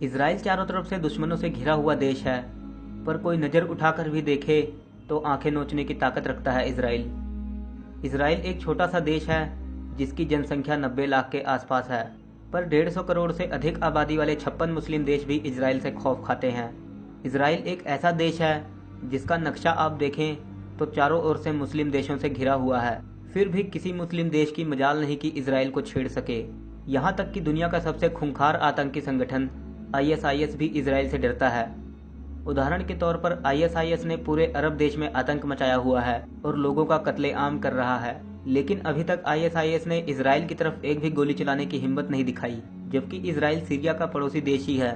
Israel चारों तरफ से दुश्मनों से घिरा हुआ देश है, पर कोई नज़र उठाकर भी देखे तो आंखें नोचने की ताकत रखता है इसराइल। इसराइल एक छोटा सा देश है जिसकी जनसंख्या 90 लाख के आसपास है, पर 150 करोड़ से अधिक आबादी वाले 56 मुस्लिम देश भी इसराइल से खौफ खाते हैं। इसराइल एक ऐसा देश है जिसका नक्शा आप देखें तो चारों ओर से मुस्लिम देशों से घिरा हुआ है, फिर भी किसी मुस्लिम देश की मजाल नहीं कि इसराइल को छेड़ सके। यहाँ तक कि दुनिया का सबसे खूंखार आतंकी संगठन ISIS भी इसराइल से डरता है। उदाहरण के तौर पर ISIS ने पूरे अरब देश में आतंक मचाया हुआ है और लोगों का कत्लेआम कर रहा है, लेकिन अभी तक ISIS ने इसराइल की तरफ एक भी गोली चलाने की हिम्मत नहीं दिखाई, जबकि इसराइल सीरिया का पड़ोसी देश ही है।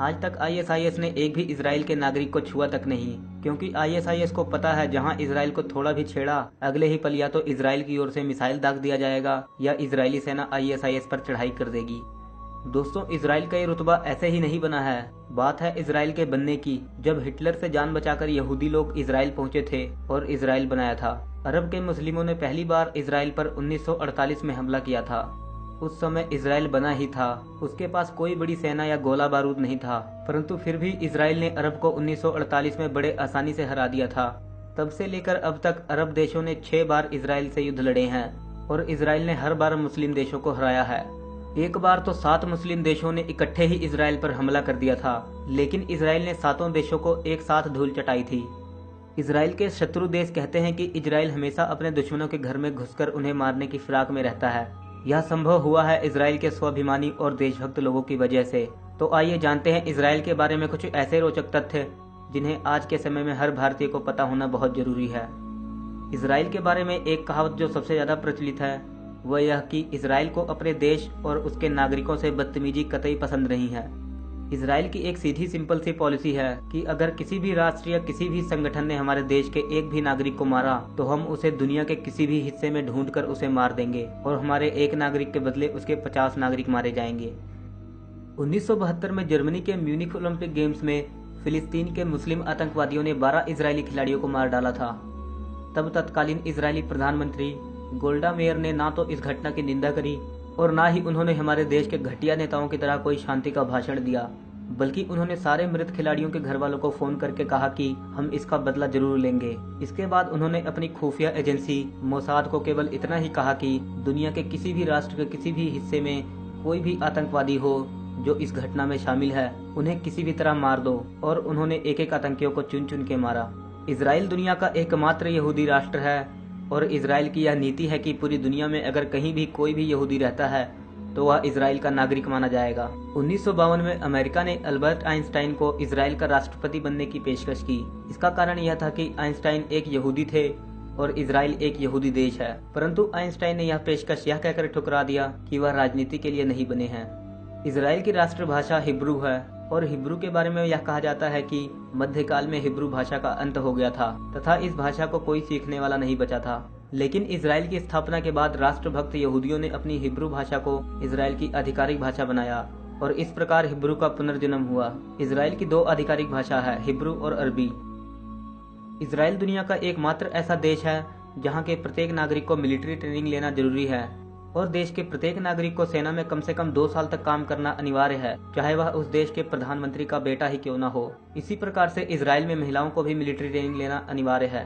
आज तक ISIS ने एक भी इसराइल के नागरिक को छुआ तक नहीं, क्योंकि ISIS को पता है जहां इसराइल को थोड़ा भी छेड़ा, अगले ही पल या तो इसराइल की ओर से मिसाइल दाग दिया जाएगा या इजरायली सेना ISIS पर चढ़ाई कर देगी। दोस्तों, इसराइल का ये रुतबा ऐसे ही नहीं बना है। बात है इसराइल के बनने की, जब हिटलर से जान बचाकर यहूदी लोग इसराइल पहुंचे थे और इसराइल बनाया था। अरब के मुस्लिमों ने पहली बार इसराइल पर 1948 में हमला किया था। उस समय इसराइल बना ही था, उसके पास कोई बड़ी सेना या गोला बारूद नहीं था, परंतु फिर भी इसराइल ने अरब को 1948 में बड़े आसानी से हरा दिया था। तब से लेकर अब तक अरब देशों ने 6 बार इसराइल से युद्ध लड़े हैं और इसराइल ने हर बार मुस्लिम देशों को हराया है। एक बार तो 7 मुस्लिम देशों ने इकट्ठे ही इसराइल पर हमला कर दिया था, लेकिन इसराइल ने 7 देशों को एक साथ धूल चटाई थी। इसराइल के शत्रु देश कहते हैं कि इसराइल हमेशा अपने दुश्मनों के घर में घुसकर उन्हें मारने की फिराक में रहता है। यह संभव हुआ है इसराइल के स्वाभिमानी और देशभक्त लोगों की वजह से। तो आइए जानते हैं इसराइल के बारे में कुछ ऐसे रोचक तथ्य जिन्हें आज के समय में हर भारतीय को पता होना बहुत जरूरी है। इसराइल के बारे में एक कहावत जो सबसे ज्यादा प्रचलित है वह यह कि इसराइल को अपने देश और उसके नागरिकों से बदतमीजी कतई पसंद नहीं है। इसराइल की एक सीधी सिंपल सी पॉलिसी है कि अगर किसी भी राष्ट्र या किसी भी संगठन ने हमारे देश के एक भी नागरिक को मारा तो हम उसे दुनिया के किसी भी हिस्से में ढूंढकर उसे मार देंगे और हमारे एक नागरिक के बदले उसके 50 नागरिक मारे जाएंगे। 1972 में जर्मनी के म्यूनिख ओलंपिक गेम्स में फिलिस्तीन के मुस्लिम आतंकवादियों ने 12 इजरायली खिलाड़ियों को मार डाला था। तब तत्कालीन इजरायली प्रधानमंत्री गोल्डा मेयर ने ना तो इस घटना की निंदा करी और ना ही उन्होंने हमारे देश के घटिया नेताओं की तरह कोई शांति का भाषण दिया, बल्कि उन्होंने सारे मृत खिलाड़ियों के घर वालों को फोन करके कहा कि हम इसका बदला जरूर लेंगे। इसके बाद उन्होंने अपनी खुफिया एजेंसी मोसाद को केवल इतना ही कहा कि दुनिया के किसी भी राष्ट्र के किसी भी हिस्से में कोई भी आतंकवादी हो जो इस घटना में शामिल है उन्हें किसी भी तरह मार दो, और उन्होंने एक एक आतंकियों को चुन चुन के मारा। इसराइल दुनिया का एकमात्र यहूदी राष्ट्र है और इसराइल की यह नीति है कि पूरी दुनिया में अगर कहीं भी कोई भी यहूदी रहता है तो वह इसराइल का नागरिक माना जाएगा। 1952 में अमेरिका ने अल्बर्ट आइंस्टाइन को इसराइल का राष्ट्रपति बनने की पेशकश की। इसका कारण यह था कि आइंस्टाइन एक यहूदी थे और इसराइल एक यहूदी देश है, परंतु आइंस्टाइन ने यह पेशकश यह कहकर ठुकरा दिया कि वह राजनीति के लिए नहीं बने हैं। इसराइल की राष्ट्रभाषा हिब्रू है और हिब्रू के बारे में यह कहा जाता है कि मध्यकाल में हिब्रू भाषा का अंत हो गया था तथा इस भाषा को कोई सीखने वाला नहीं बचा था। लेकिन इसराइल की स्थापना के बाद राष्ट्रभक्त यहूदियों ने अपनी हिब्रू भाषा को इसराइल की आधिकारिक भाषा बनाया और इस प्रकार हिब्रू का पुनर्जन्म हुआ। इसराइल की 2 आधिकारिक भाषा है, हिब्रू और अरबी। इसराइल दुनिया का एकमात्र ऐसा देश है जहाँ के प्रत्येक नागरिक को मिलिट्री ट्रेनिंग लेना जरूरी है और देश के प्रत्येक नागरिक को सेना में कम से कम 2 साल तक काम करना अनिवार्य है, चाहे वह उस देश के प्रधानमंत्री का बेटा ही क्यों न हो। इसी प्रकार से इसराइल में महिलाओं को भी मिलिट्री ट्रेनिंग लेना अनिवार्य है।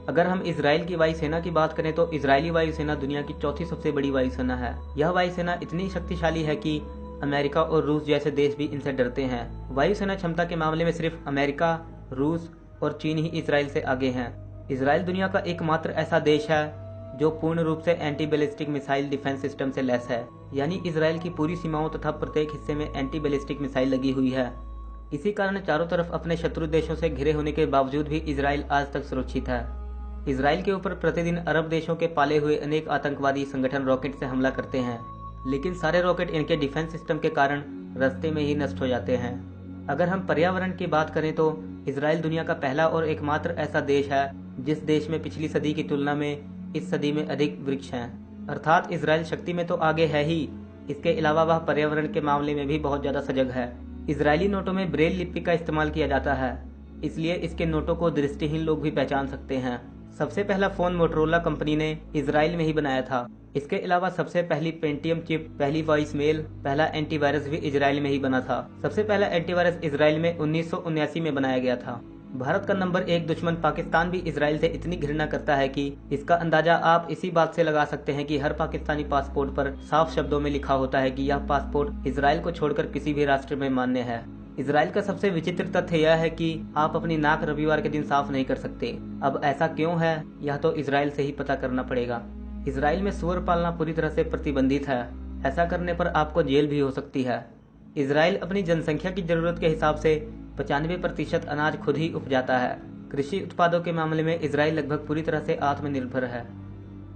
अगर हम इसराइल की वायुसेना की बात करें तो इसराइली वायुसेना दुनिया की 4थी सबसे बड़ी वायुसेना है। यह वायुसेना इतनी शक्तिशाली है कि अमेरिका और रूस जैसे देश भी इनसे डरते हैं। वायुसेना क्षमता के मामले में सिर्फ अमेरिका, रूस और चीन ही इसराइल से आगे हैं। इसराइल दुनिया का एकमात्र ऐसा देश है जो पूर्ण रूप से anti ballistic missile defence system से लैस है, यानी इसराइल की पूरी सीमाओं तथा प्रत्येक हिस्से में एंटी बैलिस्टिक मिसाइल लगी हुई है। इसी कारण चारों तरफ अपने शत्रु देशों से घिरे होने के बावजूद भी इसराइल आज तक सुरक्षित है। इसराइल के ऊपर प्रतिदिन अरब देशों के पाले हुए अनेक आतंकवादी संगठन रॉकेट से हमला करते हैं, लेकिन सारे रॉकेट इनके डिफेंस सिस्टम के कारण रास्ते में ही नष्ट हो जाते हैं। अगर हम पर्यावरण की बात करें तो इसराइल दुनिया का पहला और एकमात्र ऐसा देश है जिस देश में पिछली सदी की तुलना में इस सदी में अधिक वृक्ष हैं। अर्थात इसराइल शक्ति में तो आगे है ही, इसके अलावा वह पर्यावरण के मामले में भी बहुत ज्यादा सजग है। इसराइली नोटों में ब्रेल लिपि का इस्तेमाल किया जाता है, इसलिए इसके नोटों को दृष्टिहीन लोग भी पहचान सकते हैं। सबसे पहला फोन मोटरोला कंपनी ने इसराइल में ही बनाया था इसके अलावा सबसे पहली पेंटियम चिप, पहली वॉइस मेल, पहला एंटीवायरस भी इजराइल में ही बना था। सबसे पहला एंटीवायरस इजराइल में 1979 में बनाया गया था। भारत का नंबर 1 दुश्मन पाकिस्तान भी इजराइल से इतनी घृणा करता है कि इसका अंदाजा आप इसी बात से लगा सकते हैं कि हर पाकिस्तानी पासपोर्ट पर साफ शब्दों में लिखा होता है कि यह पासपोर्ट इजराइल को छोड़कर किसी भी राष्ट्र में मान्य है। इजराइल का सबसे विचित्र तथ्य यह है कि आप अपनी नाक रविवार के दिन साफ नहीं कर सकते। अब ऐसा क्यों है, यह तो इजराइल से ही पता करना पड़ेगा। इजराइल में सूअर पालना पूरी तरह से प्रतिबंधित है। ऐसा करने पर आपको जेल भी हो सकती है। इजराइल अपनी जनसंख्या की जरूरत के हिसाब से 95% अनाज खुद ही उपजाता है। कृषि उत्पादों के मामले में इजराइल लगभग पूरी तरह से आत्मनिर्भर है।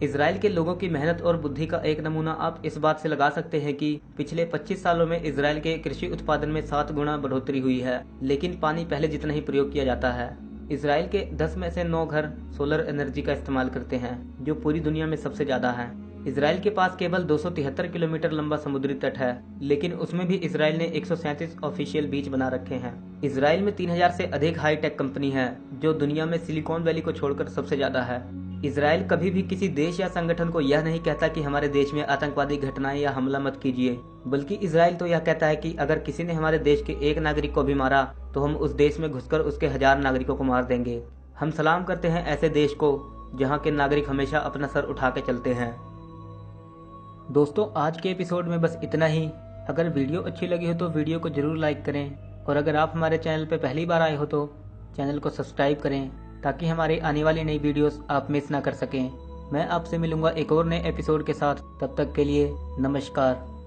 इजराइल के लोगों की मेहनत और बुद्धि का एक नमूना आप इस बात से लगा सकते हैं कि पिछले 25 सालों में इजराइल के कृषि उत्पादन में 7 गुना बढ़ोतरी हुई है, लेकिन पानी पहले जितना ही प्रयोग किया जाता है। इजराइल के 10 में से 9 घर सोलर एनर्जी का इस्तेमाल करते हैं, जो पूरी दुनिया में सबसे ज्यादा है। इजराइल के पास केवल 273 किलोमीटर लंबा समुद्री तट है, लेकिन उसमें भी इजराइल ने 137 ऑफिशियल बीच बना रखे हैं। इजराइल में 3000 से अधिक हाईटेक कंपनी है, जो दुनिया में सिलिकॉन वैली को छोड़कर सबसे ज्यादा है। इजराइल कभी भी किसी देश या संगठन को यह नहीं कहता कि हमारे देश में आतंकवादी घटनाएं या हमला मत कीजिए, बल्कि इजराइल तो यह कहता है कि अगर किसी ने हमारे देश के एक नागरिक को भी मारा तो हम उस देश में घुसकर उसके 1000 नागरिकों को मार देंगे। हम सलाम करते हैं ऐसे देश को जहां के नागरिक हमेशा अपना सर उठा के चलते हैं। दोस्तों, आज के एपिसोड में बस इतना ही। अगर वीडियो अच्छी लगी हो तो वीडियो को जरूर लाइक करें, और अगर आप हमारे चैनल पर पहली बार आए हो तो चैनल को सब्सक्राइब करें, ताकि हमारी आने वाली नई वीडियोस आप मिस ना कर सकें। मैं आपसे मिलूंगा एक और नए एपिसोड के साथ। तब तक के लिए नमस्कार।